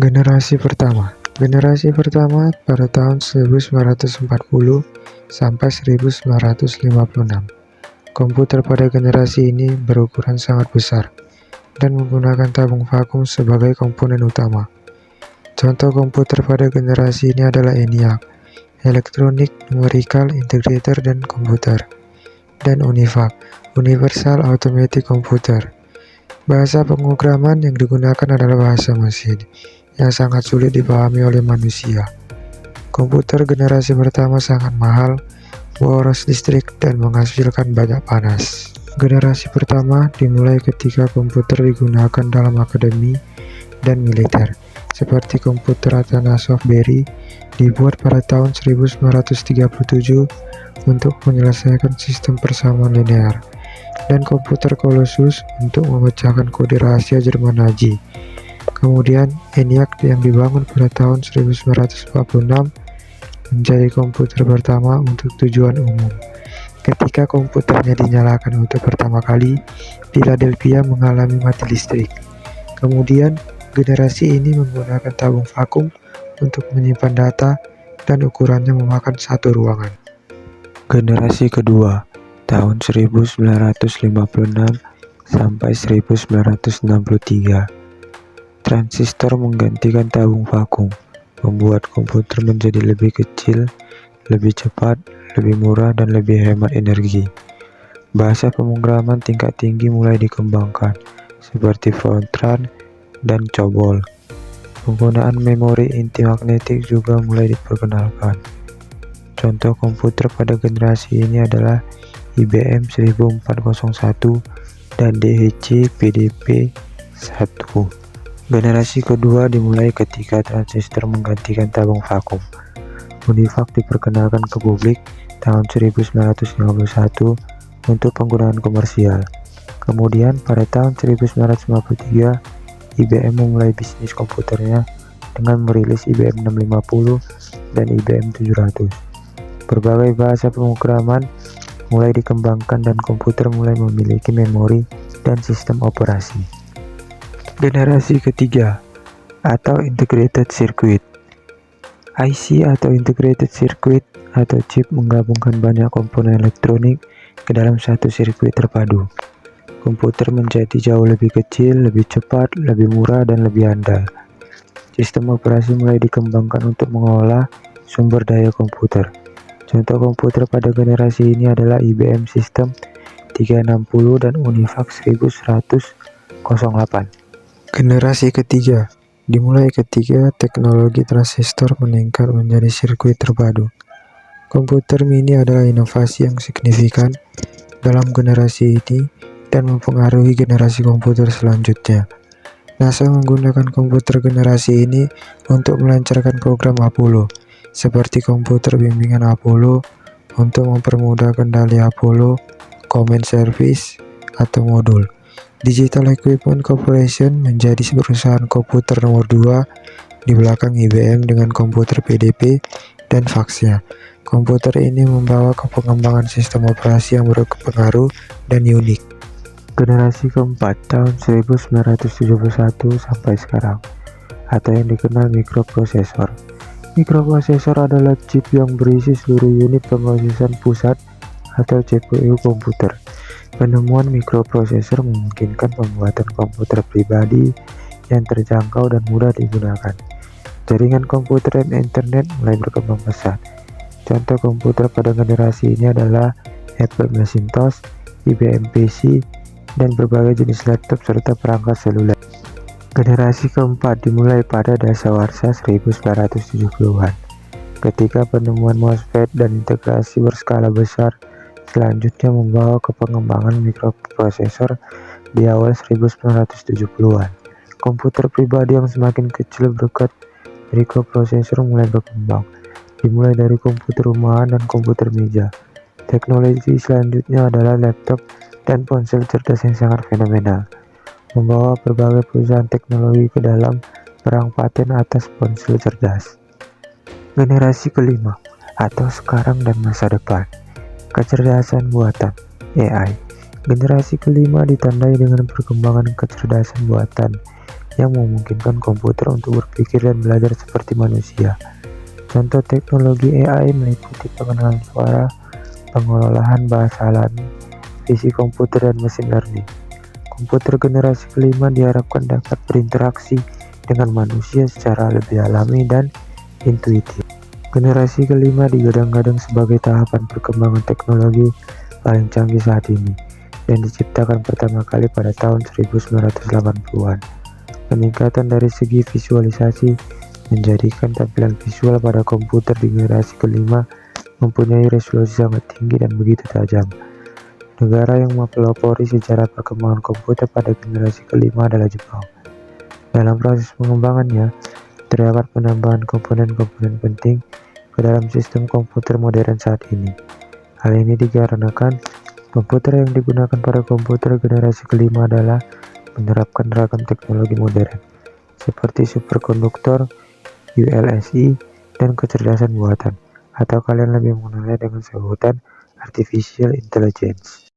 Generasi pertama. Generasi pertama pada tahun 1940 sampai 1956. Komputer pada generasi ini berukuran sangat besar dan menggunakan tabung vakum sebagai komponen utama. Contoh komputer pada generasi ini adalah ENIAC, Electronic Numerical Integrator dan Computer, dan UNIVAC, Universal Automatic Computer. Bahasa pemrograman yang digunakan adalah bahasa mesin, yang sangat sulit dipahami oleh manusia. Komputer generasi pertama sangat mahal, boros listrik, dan menghasilkan banyak panas. Generasi pertama dimulai ketika komputer digunakan dalam akademi dan militer, seperti komputer Atanasoff Berry dibuat pada tahun 1937 untuk menyelesaikan sistem persamaan linear, dan komputer Colossus untuk memecahkan kode rahasia Jerman Nazi. Kemudian ENIAC yang dibangun pada tahun 1946 menjadi komputer pertama untuk tujuan umum. Ketika komputernya dinyalakan untuk pertama kali, Philadelphia mengalami mati listrik. Kemudian generasi ini menggunakan tabung vakum untuk menyimpan data dan ukurannya memakan satu ruangan. Generasi kedua, tahun 1956 sampai 1963. Transistor menggantikan tabung vakum, membuat komputer menjadi lebih kecil, lebih cepat, lebih murah, dan lebih hemat energi. Bahasa pemrograman tingkat tinggi mulai dikembangkan, seperti Fortran dan COBOL. Penggunaan memori inti magnetik juga mulai diperkenalkan. Contoh komputer pada generasi ini adalah IBM 1401 dan DHC PDP-1. Generasi kedua dimulai ketika transistor menggantikan tabung vakum. UNIVAC diperkenalkan ke publik tahun 1951 untuk penggunaan komersial. Kemudian pada tahun 1953, IBM memulai bisnis komputernya dengan merilis IBM 650 dan IBM 700. Berbagai bahasa pemrograman mulai dikembangkan dan komputer mulai memiliki memori dan sistem operasi. Generasi ketiga, atau Integrated Circuit. IC atau Integrated Circuit atau chip menggabungkan banyak komponen elektronik ke dalam satu sirkuit terpadu. Komputer menjadi jauh lebih kecil, lebih cepat, lebih murah, dan lebih andal. Sistem operasi mulai dikembangkan untuk mengolah sumber daya komputer. Contoh komputer pada generasi ini adalah IBM System 360 dan UNIVAC 1108. Generasi ketiga dimulai ketika teknologi transistor meningkat menjadi sirkuit terpadu. Komputer mini adalah inovasi yang signifikan dalam generasi ini dan mempengaruhi generasi komputer selanjutnya. NASA menggunakan komputer generasi ini untuk melancarkan program Apollo, seperti komputer bimbingan Apollo untuk mempermudah kendali Apollo, Command Service, atau modul. Digital Equipment Corporation menjadi perusahaan komputer nomor 2 di belakang IBM dengan komputer PDP dan faxnya. Komputer ini membawa ke pengembangan sistem operasi yang berpengaruh dan unik. Generasi keempat tahun 1971 sampai sekarang, atau yang dikenal mikroprosesor. Mikroprosesor adalah chip yang berisi seluruh unit pemrosesan pusat atau CPU komputer. Penemuan mikroprosesor memungkinkan pembuatan komputer pribadi yang terjangkau dan mudah digunakan. Jaringan komputer dan internet mulai berkembang pesat. Contoh komputer pada generasi ini adalah Apple Macintosh, IBM PC, dan berbagai jenis laptop serta perangkat seluler. Generasi keempat dimulai pada dasawarsa 1970-an, ketika penemuan MOSFET dan integrasi berskala besar selanjutnya membawa ke pengembangan mikroprosesor di awal 1970-an. Komputer pribadi yang semakin kecil berkat mikroprosesor mulai berkembang, dimulai dari komputer rumahan dan komputer meja. Teknologi selanjutnya adalah laptop dan ponsel cerdas yang sangat fenomenal, membawa berbagai perusahaan teknologi ke dalam perang paten atas ponsel cerdas. Generasi kelima, atau sekarang dan masa depan. Kecerdasan buatan AI. Generasi kelima ditandai dengan perkembangan kecerdasan buatan yang memungkinkan komputer untuk berpikir dan belajar seperti manusia. Contoh teknologi AI meliputi pengenalan suara, pengelolaan bahasa alami, visi komputer, dan mesin learning. Komputer generasi kelima diharapkan dapat berinteraksi dengan manusia secara lebih alami dan intuitif. Generasi kelima digadang-gadang sebagai tahapan perkembangan teknologi paling canggih saat ini, dan diciptakan pertama kali pada tahun 1980-an. Peningkatan dari segi visualisasi menjadikan tampilan visual pada komputer di generasi kelima mempunyai resolusi sangat tinggi dan begitu tajam. Negara yang mempelopori sejarah perkembangan komputer pada generasi kelima adalah Jepang. Dalam proses pengembangannya, terdapat penambahan komponen-komponen penting ke dalam sistem komputer modern saat ini. Hal ini dikarenakan komputer yang digunakan pada komputer generasi kelima adalah menerapkan ragam teknologi modern, seperti superkonduktor, ULSI, dan kecerdasan buatan, atau kalian lebih mengenalnya dengan sebutan artificial intelligence.